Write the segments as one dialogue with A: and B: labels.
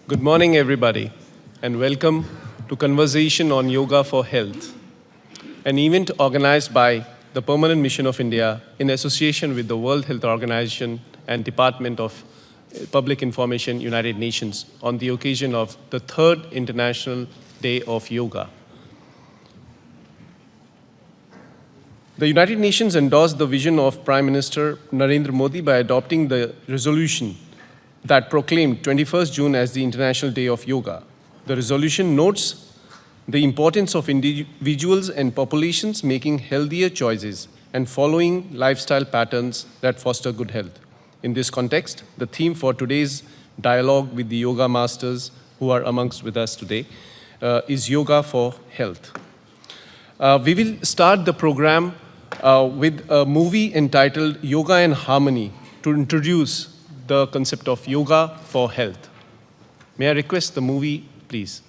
A: Good morning, everybody, and welcome to Conversation on Yoga for Health, an event organized by the Permanent Mission of India in association with the World Health Organization and Department of Public Information, United Nations, on the occasion of the third International Day of Yoga. The United Nations endorsed the vision of Prime Minister Narendra Modi by adopting the resolution that proclaimed 21st June as the International Day of Yoga. The resolution notes the importance of individuals and populations making healthier choices and following lifestyle patterns that foster good health. In this context, the theme for today's dialogue with the yoga masters who are amongst with us today is Yoga for Health. We will start the program with a movie entitled Yoga and Harmony to introduce the concept of yoga for health. May I request the movie, please?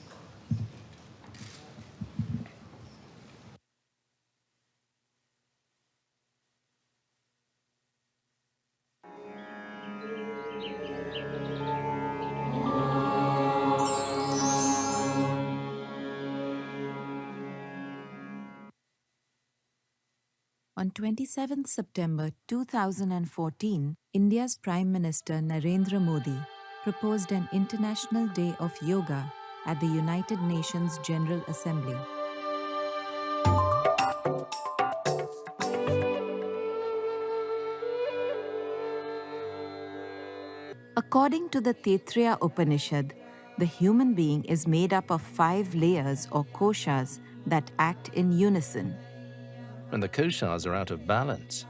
B: On 27 September 2014, India's Prime Minister Narendra Modi proposed an International Day of Yoga at the United Nations General Assembly. According to the Taittiriya Upanishad, the human being is made up of 5 layers or koshas that act in unison.
C: When the koshas are out of balance,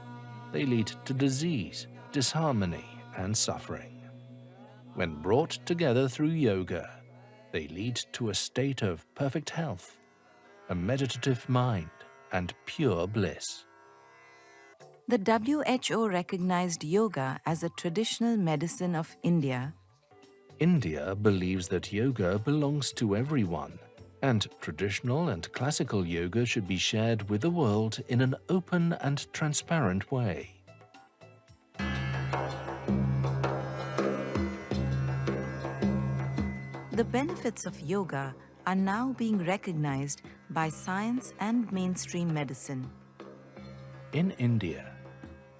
C: they lead to disease, disharmony, and suffering. When brought together through yoga, they lead to a state of perfect health, a meditative mind, and pure bliss.
B: The WHO recognized yoga as a traditional medicine of India.
C: India believes that yoga belongs to everyone, and traditional and classical yoga should be shared with the world in an open and transparent way.
B: The benefits of yoga are now being recognized by science and mainstream medicine.
C: In India,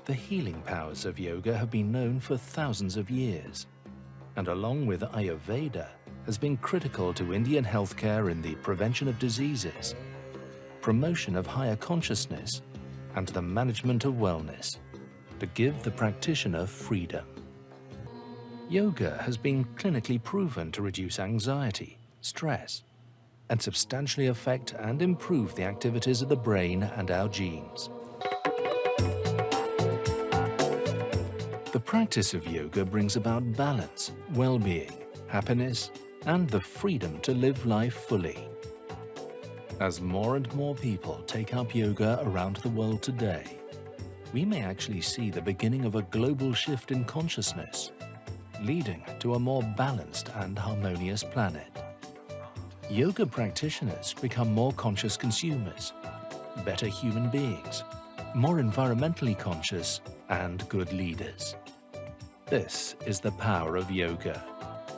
C: the healing powers of yoga have been known for thousands of years, and along with Ayurveda, has been critical to Indian healthcare in the prevention of diseases, promotion of higher consciousness, and the management of wellness, to give the practitioner freedom. Yoga has been clinically proven to reduce anxiety, stress, and substantially affect and improve the activities of the brain and our genes. The practice of yoga brings about balance, well-being, happiness, and the freedom to live life fully. As more and more people take up yoga around the world today, we may actually see the beginning of a global shift in consciousness, leading to a more balanced and harmonious planet. Yoga practitioners become more conscious consumers, better human beings, more environmentally conscious, and good leaders. This is the power of yoga,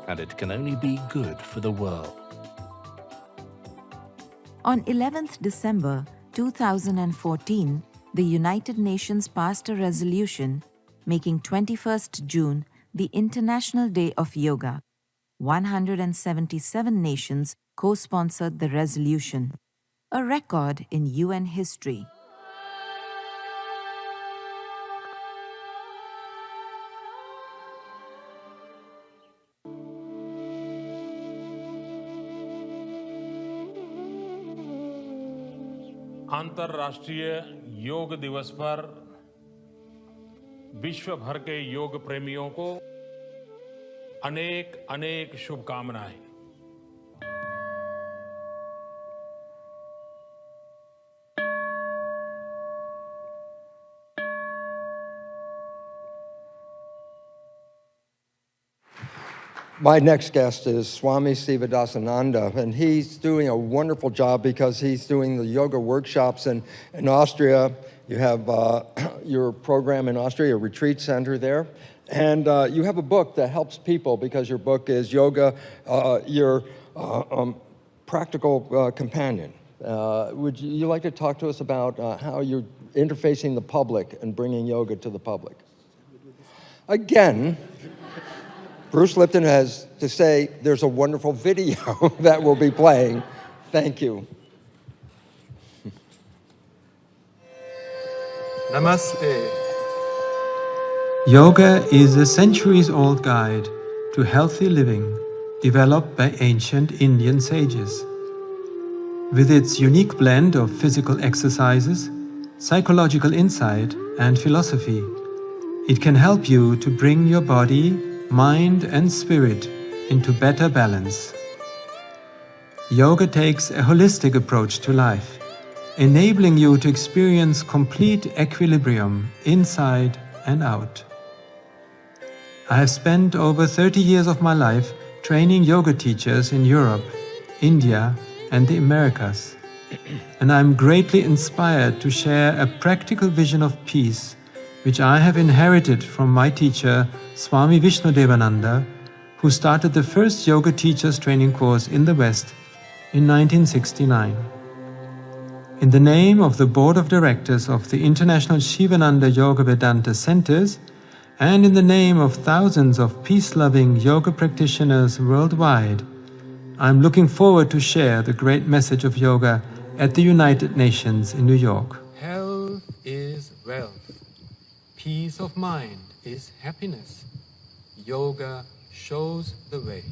C: and it can only be good for the world.
B: On 11th December 2014, the United Nations passed a resolution making 21st June the International Day of Yoga. 177 nations co-sponsored the resolution, a record in UN history.
D: अंतर्राष्ट्रीय योग दिवस पर विश्व भर के योग प्रेमियों को अनेक अनेक शुभकामनाएं।
E: My next guest is Swami Sivananda, and he's doing a wonderful job because he's doing the yoga workshops in Austria. You have your program in Austria, a retreat center there, and you have a book that helps people because your book is Yoga, your practical companion. Would you like to talk to us about how you're interfacing the public and bringing yoga to the public? Again, Bruce Lipton has to say there's a wonderful video that we'll be playing. Thank you.
F: Namaste. Yoga is a centuries-old guide to healthy living developed by ancient Indian sages. With its unique blend of physical exercises, psychological insight, and philosophy, it can help you to bring your body, mind, and spirit into better balance. Yoga takes a holistic approach to life, enabling you to experience complete equilibrium inside and out. I have spent over 30 years of my life training yoga teachers in Europe, India, and the Americas, and I am greatly inspired to share a practical vision of peace which I have inherited from my teacher Swami Vishnudevananda, who started the first yoga teachers training course in the West in 1969. In the name of the Board of Directors of the International Sivananda Yoga Vedanta Centers, and in the name of thousands of peace-loving yoga practitioners worldwide, I am looking forward to share the great message of yoga at the United Nations in New York. Health is wealth. Peace of mind is happiness. Yoga shows the way.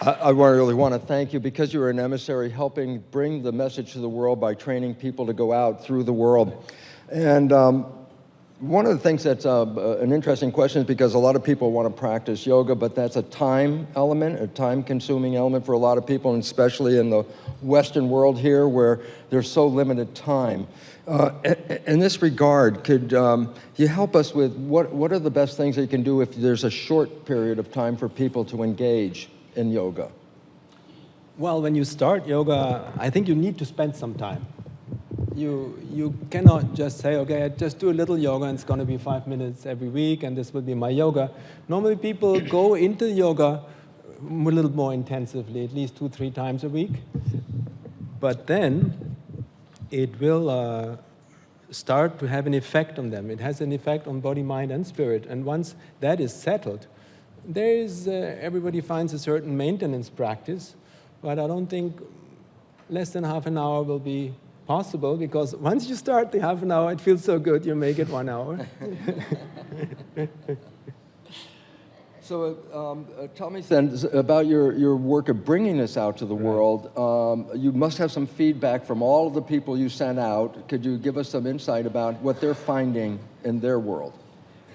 E: I really want to thank you because you're an emissary helping bring the message to the world by training people to go out through the world. And one of the things that's an interesting question is because a lot of people want to practice yoga, but that's a time element, a time-consuming element for a lot of people, and especially in the Western world here where there's so limited time. In this regard, could you help us with what are the best things that you can do if there's a short period of time for people to engage in yoga?
G: Well, when you start yoga, I think you need to spend some time. You cannot just say, okay, I just do a little yoga and it's going to be 5 minutes every week and this will be my yoga. Normally people go into yoga a little more intensively, at least 2-3 times a week. But then it will start to have an effect on them. It has an effect on body, mind, and spirit. And once that is settled, there is, everybody finds a certain maintenance practice, but I don't think less than half an hour will be possible, because once you start the half an hour, it feels so good, you make it 1 hour.
E: So tell me then about your work of bringing this out to the world. You must have some feedback from all of the people you sent out. Could you give us some insight about what they're finding in their world?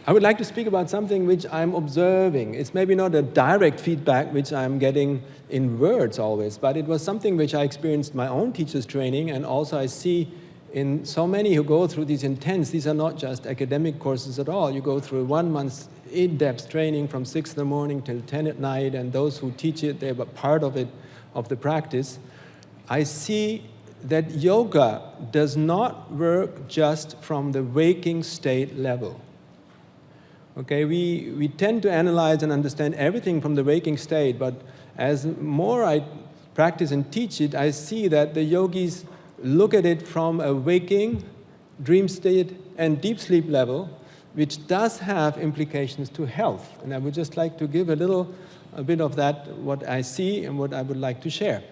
G: I would like to speak about something which I'm observing. It's maybe not a direct feedback which I'm getting in words always, but it was something which I experienced in my own teacher's training, and also I see in so many who go through these are not just academic courses at all. You go through 1 month's in-depth training from 6 in the morning till 10 at night, and those who teach it, they're part of it, of the practice. I see that yoga does not work just from the waking state level. Okay, we tend to analyze and understand everything from the waking state, but as more I practice and teach it, I see that the yogis look at it from a waking, dream state, and deep sleep level, which does have implications to health. And I would just like to give a bit of that, what I see and what I would like to share.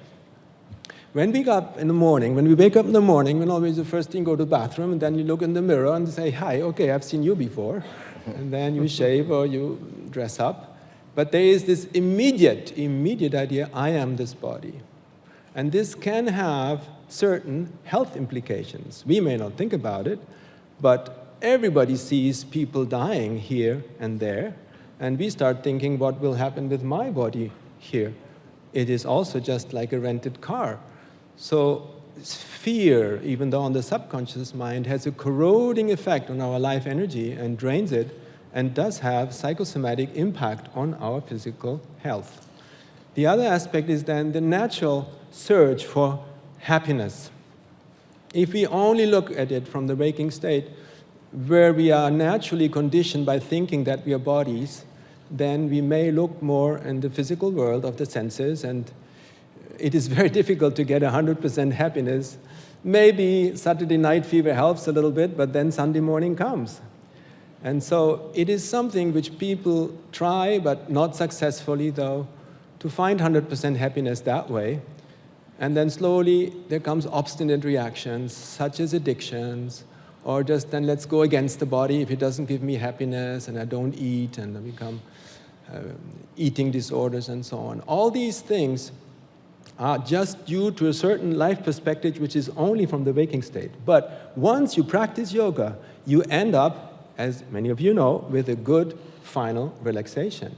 G: When we wake up in the morning, we always the first thing go to the bathroom, and then you look in the mirror and say, hi, okay, I've seen you before. And then you shave or you dress up. But there is this immediate idea, I am this body. And this can have certain health implications. We may not think about it, but everybody sees people dying here and there, and we start thinking, what will happen with my body here? It is also just like a rented car. So fear, even though on the subconscious mind, has a corroding effect on our life energy and drains it, and does have psychosomatic impact on our physical health. The other aspect is then the natural search for happiness. If we only look at it from the waking state, where we are naturally conditioned by thinking that we are bodies, then we may look more in the physical world of the senses, and it is very difficult to get 100% happiness. Maybe Saturday night fever helps a little bit, but then Sunday morning comes. And so it is something which people try, but not successfully though, to find 100% happiness that way. And then slowly there comes obstinate reactions, such as addictions, or just then let's go against the body if it doesn't give me happiness, and I don't eat, and I become eating disorders and so on. All these things are just due to a certain life perspective which is only from the waking state. But once you practice yoga, you end up, as many of you know, with a good final relaxation,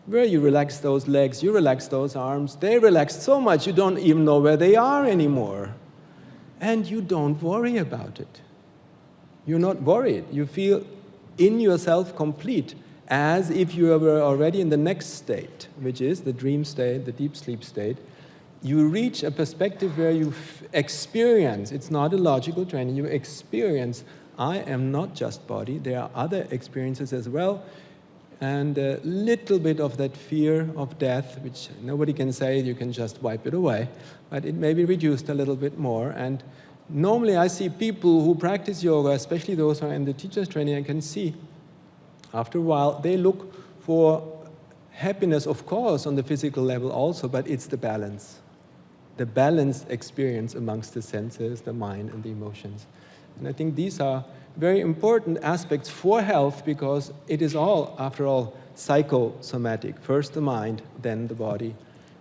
G: where you relax those legs, you relax those arms, they relax so much you don't even know where they are anymore. And you don't worry about it. You're not worried. You feel in yourself complete, as if you were already in the next state, which is the dream state, the deep sleep state. You reach a perspective where you experience, it's not a logical training, you experience, I am not just body, there are other experiences as well, and a little bit of that fear of death, which nobody can say you can just wipe it away, but it may be reduced a little bit more. And normally I see people who practice yoga, especially those who are in the teacher's training, I can see after a while they look for happiness, of course, on the physical level also, but it's the balanced experience amongst the senses, the mind, and the emotions. And I think these are very important aspects for health, because it is all, after all, psychosomatic. First the mind, then the body.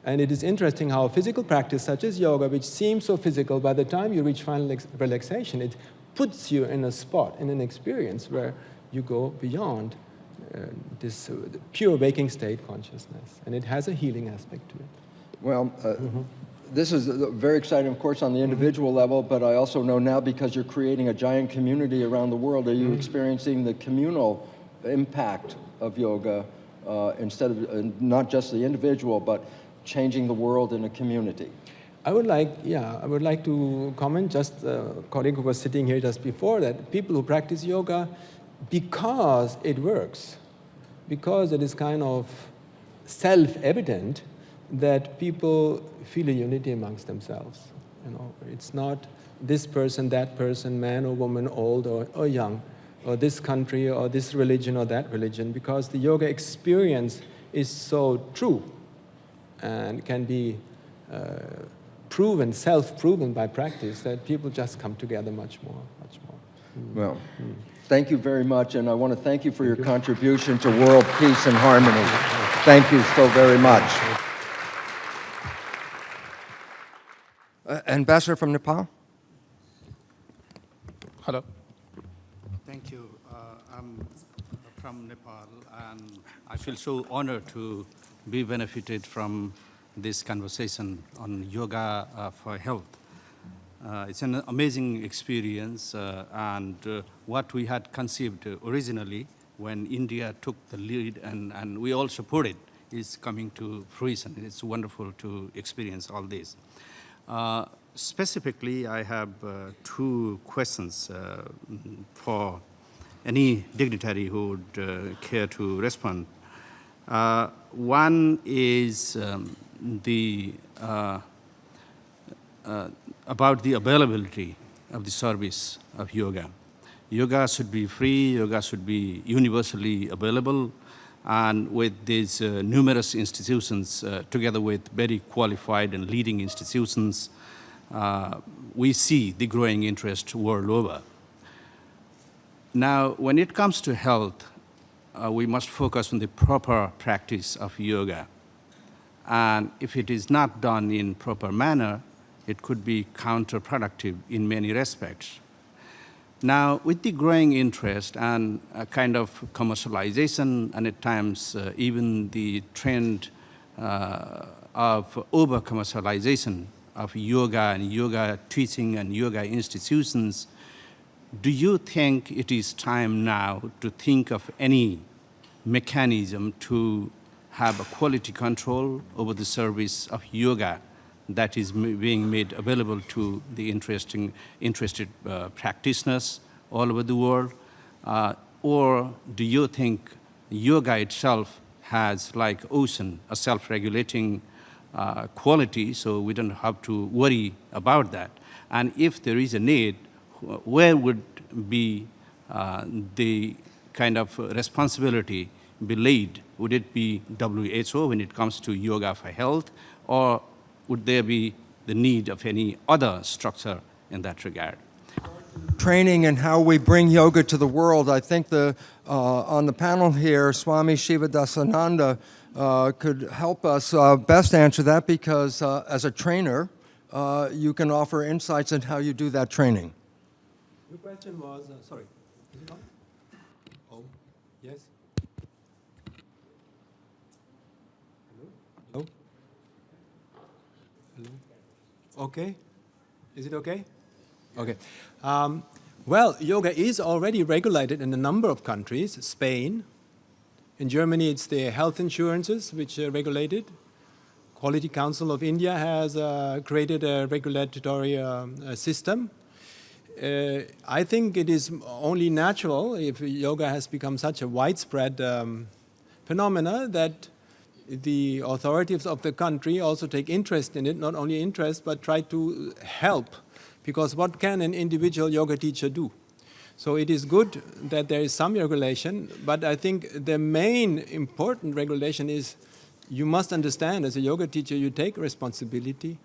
G: And it is interesting how physical practice such as yoga, which seems so physical, by the time you reach final relaxation, it puts you in a spot, in an experience where you go beyond this pure waking state consciousness. And it has a healing aspect to it.
E: Well, this is very exciting, of course, on the individual level, but I also know now, because you're creating a giant community around the world, are you experiencing the communal impact of yoga instead of not just the individual, but changing the world in a community?
G: I would like to comment, just a colleague who was sitting here just before, that people who practice yoga because it works, because it is kind of self-evident that people feel a unity amongst themselves. You know, it's not this person, that person, man or woman, old or young, or this country or this religion or that religion, because the yoga experience is so true and can be proven, self-proven by practice, that people just come together much more.
E: Well, thank you very much, and I want to thank you for your contribution to world peace and harmony. Thank you so very much. Ambassador from Nepal?
A: Hello.
H: Thank you. I'm from Nepal, and I feel so honored to be benefited from this conversation on yoga for health. It's an amazing experience, and what we had conceived originally when India took the lead and we all supported is coming to fruition. It's wonderful to experience all this. Specifically, I have two questions for any dignitary who would care to respond. One is about the availability of the service of yoga. Yoga should be free, yoga should be universally available, and with these numerous institutions, together with very qualified and leading institutions, we see the growing interest world over. Now, when it comes to health, we must focus on the proper practice of yoga. And if it is not done in proper manner, it could be counterproductive in many respects. Now, with the growing interest and a kind of commercialization, and at times even the trend of over-commercialization of yoga and yoga teaching and yoga institutions, do you think it is time now to think of any mechanism to have a quality control over the service of yoga that is being made available to the interested practitioners all over the world? Or do you think yoga itself has, like ocean, a self-regulating quality, so we don't have to worry about that? And if there is a need, where would be the kind of responsibility be laid? Would it be WHO when it comes to yoga for health, or would there be the need of any other structure in that regard?
E: Training and how we bring yoga to the world. I think on the panel here, Swami Sivananda could help us best answer that, because as a trainer, you can offer insights on how you do that training.
G: Your question was, sorry, is it on? Oh, yes. Hello? Hello? Hello? Okay. Is it okay? Okay. Well, yoga is already regulated in a number of countries. Spain. In Germany, it's the health insurances which are regulated. Quality Council of India has created a regulatory system. I think it is only natural, if yoga has become such a widespread phenomena, that the authorities of the country also take interest in it, not only interest, but try to help. Because what can an individual yoga teacher do? So it is good that there is some regulation, but I think the main important regulation is you must understand, as a yoga teacher, you take responsibility.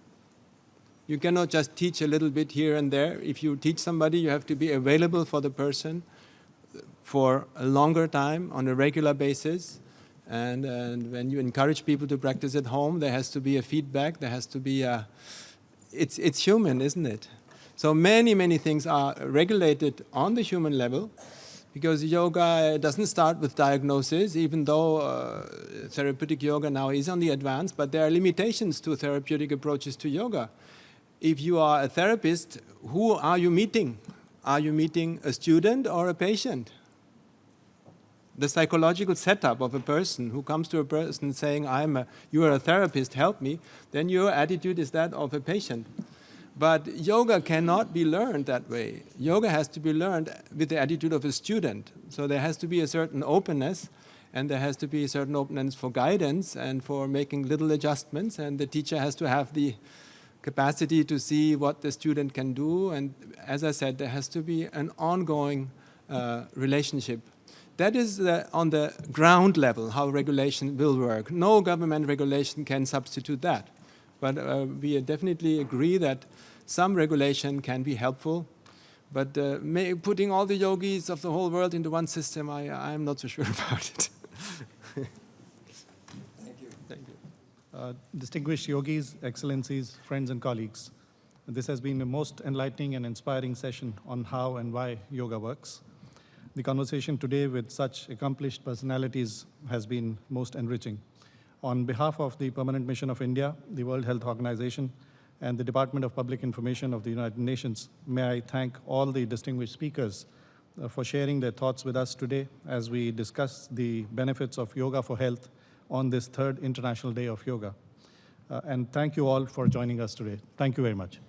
G: You cannot just teach a little bit here and there. If you teach somebody, you have to be available for the person for a longer time on a regular basis. And when you encourage people to practice at home, there has to be a feedback. There has to be a... It's human, isn't it? So many, many things are regulated on the human level, because yoga doesn't start with diagnosis, even though therapeutic yoga now is on the advance, but there are limitations to therapeutic approaches to yoga. If you are a therapist, who are you meeting? Are you meeting a student or a patient? The psychological setup of a person who comes to a person saying, you are a therapist, help me, then your attitude is that of a patient. But yoga cannot be learned that way. Yoga has to be learned with the attitude of a student. So there has to be a certain openness, and there has to be a certain openness for guidance and for making little adjustments, and the teacher has to have the capacity to see what the student can do. And as I said, there has to be an ongoing relationship. That is on the ground level how regulation will work. No government regulation can substitute that. But we definitely agree that some regulation can be helpful. But putting all the yogis of the whole world into one system, I'm not so sure about it.
E: Thank you.
G: Thank you.
I: Distinguished yogis, excellencies, friends and colleagues, this has been a most enlightening and inspiring session on how and why yoga works. The conversation today with such accomplished personalities has been most enriching. On behalf of the Permanent Mission of India, the World Health Organization, and the Department of Public Information of the United Nations, may I thank all the distinguished speakers for sharing their thoughts with us today as we discuss the benefits of yoga for health on this 3rd International Day of Yoga. And thank you all for joining us today. Thank you very much.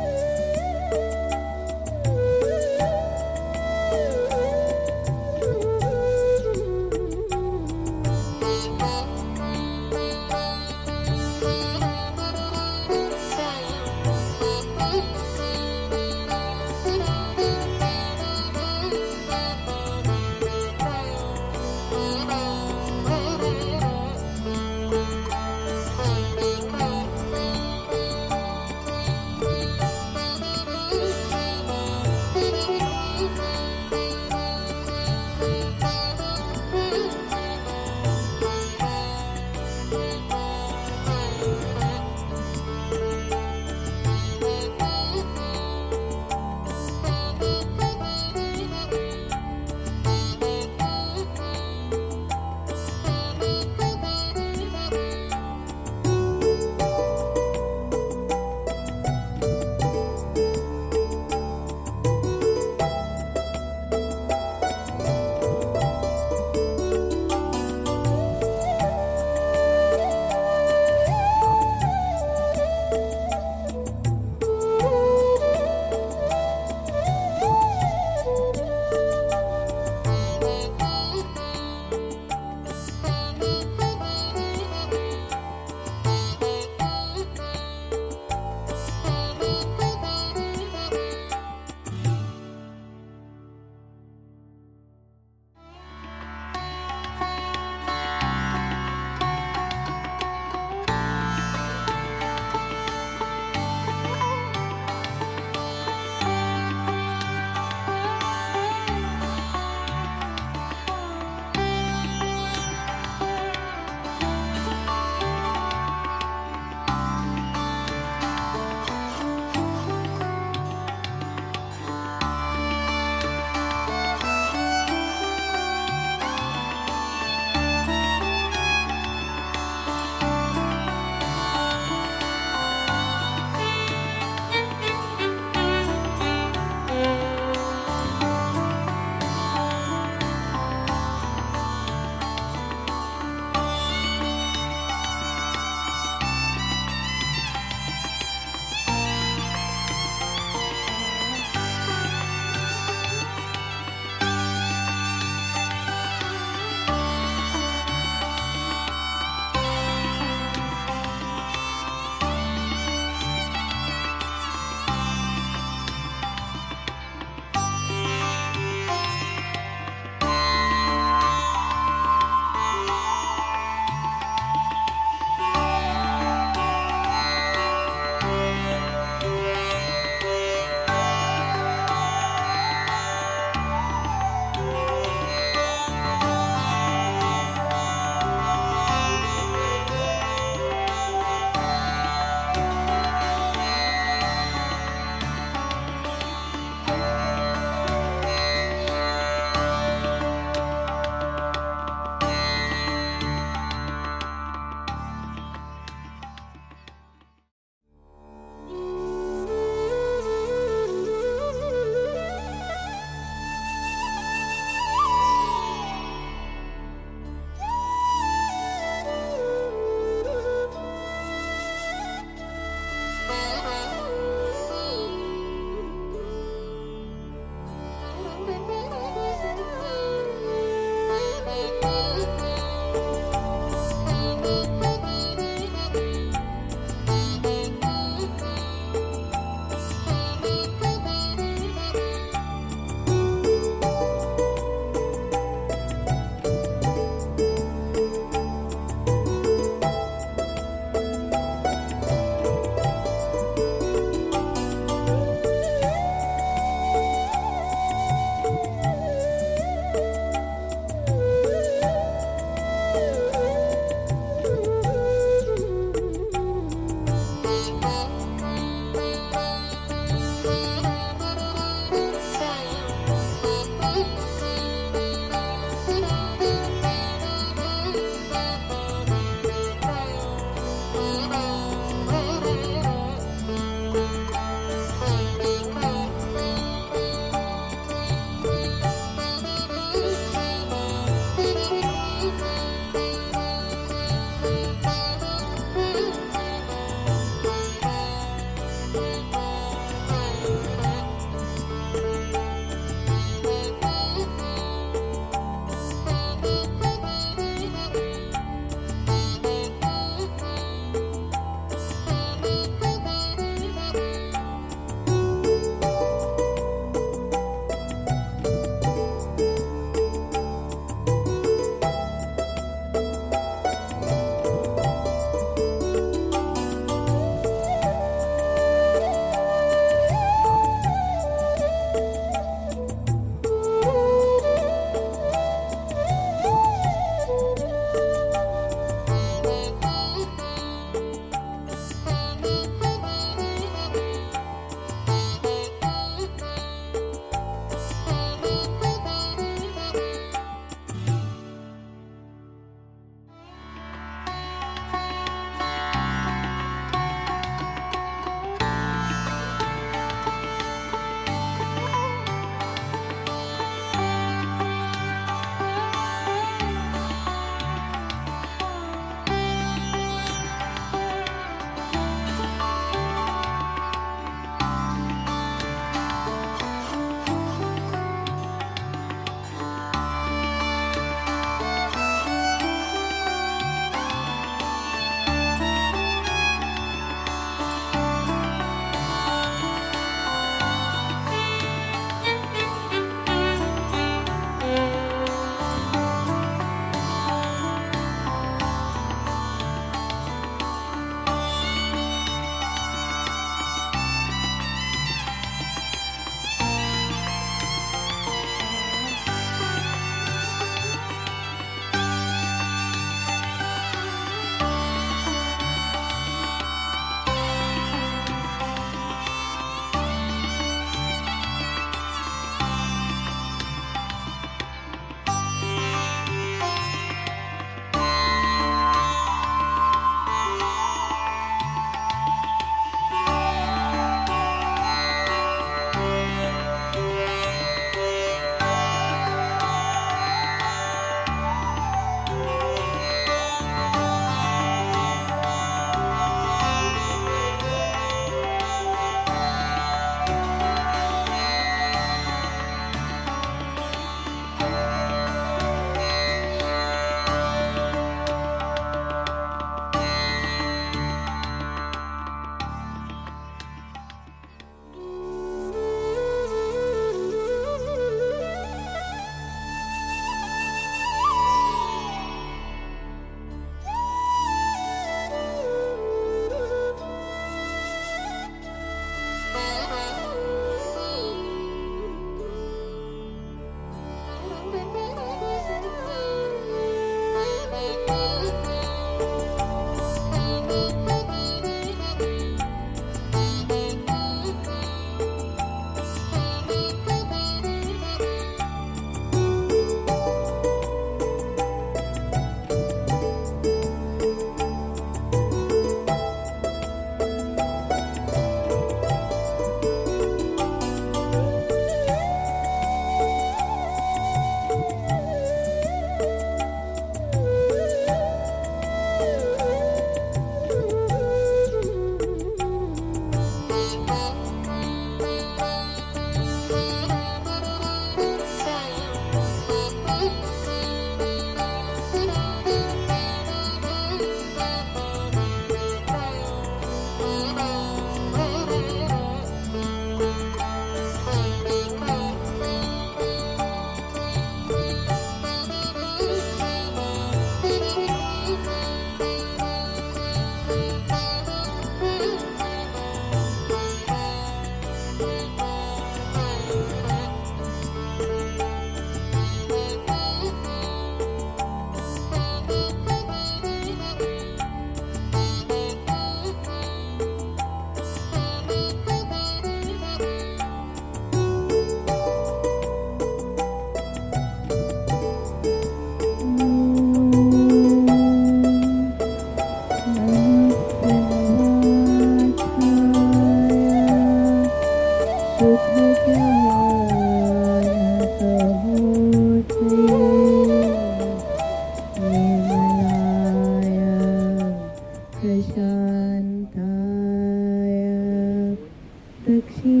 J: दक्षिणामूर्तये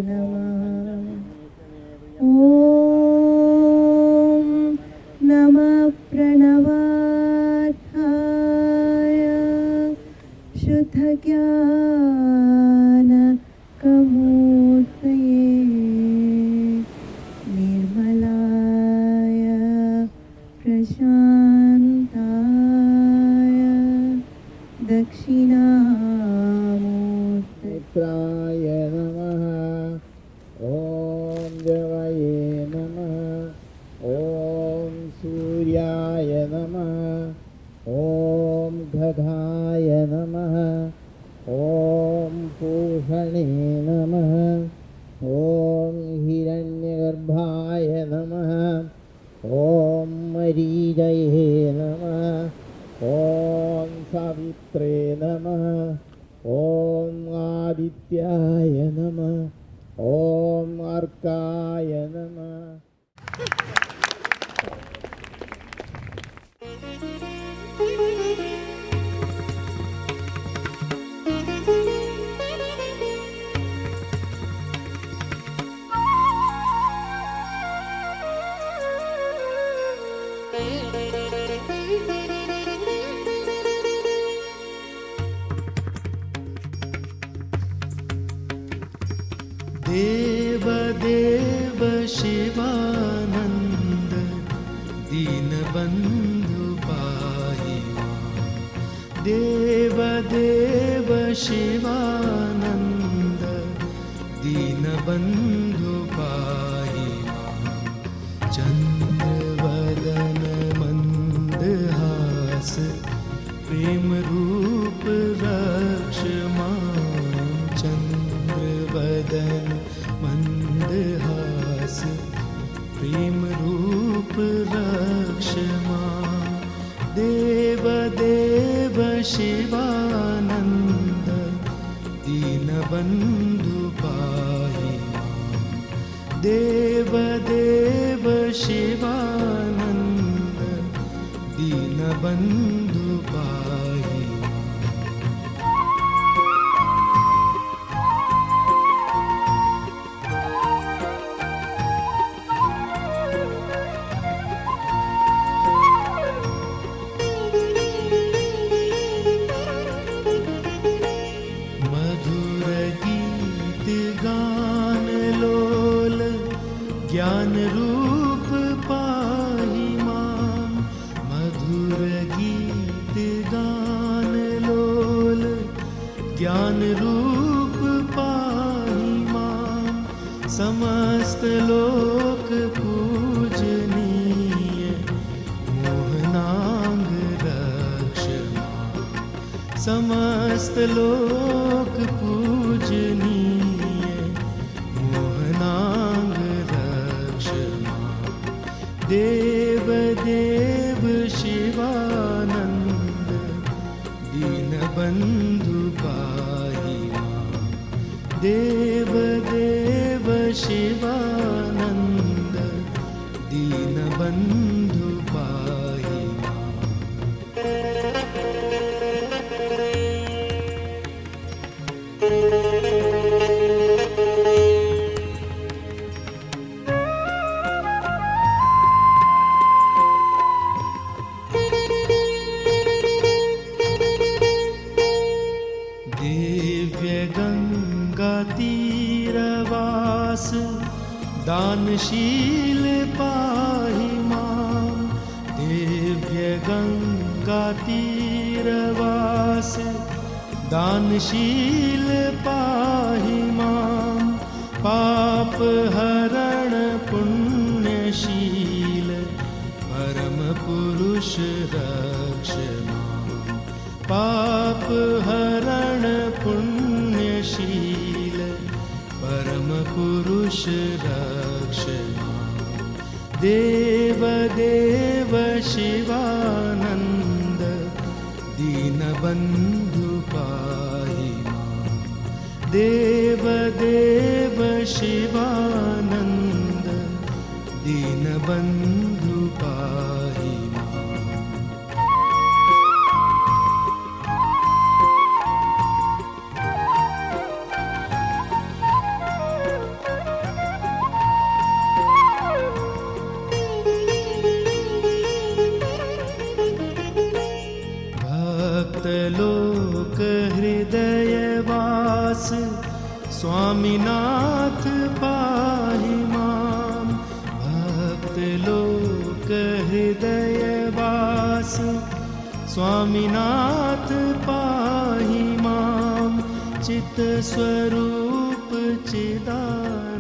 J: नमः। ॐ नमः प्रणवार्थाय शुद्धज्ञानकमूर्तये निर्मलाय प्रशान्ताय दक्षिणामूर्तये नमः। ॐ जवये नमः। ॐ सूर्याय नमः। ॐ गधाय नमः। ॐ पूषणे नमः। ॐ हिरण्यगर्भाय नमः। ॐ मरीजये नमः। ॐ सावित्रे नमः। ॐ आदित्याय नमः। ॐ अर्काय नमः।
K: देव देव शिवानन्द दीनबन्धु पाहि मां। देव देव शिवानन्द दीनबन्धु पाहि मां। चन्द्रवदन मन्दहास प्रेमरूप रक्ष मां। चन्द्रवदन मन्दहास प्रेमरूप रक्ष मां। देव देव शिवानन्द दीनबन्धु पाहि मां। देव देव शिवानन्द दीनबन्धु पाहि मां। मधुर गीत गान लोल ज्ञान रूप पाहि मां। मधुर गीत गान लोल ज्ञान रूप पाहि मां। समस्त लोक पूजनीय मोहनांग रक्ष मां। समस्त लोक पूजनीय मोहनांग रक्ष मां। देव देव शिवानन्द दीनबन्धु पाहि मां। देव देव शिवानन्द दीनबन्धु पाहि मां। दिव्य गंगा तीरवास दानशील पाहि मां। दिव्य गंगा तीरवास दानशील पाहि मां। पाप हरण पुण्यशील परम पुरुष रक्ष मां। पाप हरण पुण्यशील परम पुरुष रक्ष मां। देव देव शिवानन्द दीनबन्धु पाहि मां। देव देव शिवानन्द दीनबन्धु पाहि मां। भक्तलोक हृदयवास स्वामीनाथ पाहि मां भक्तलोक हृदयवास स्वामीनाथ पाहि मां चित्स्वरूप चिदानंद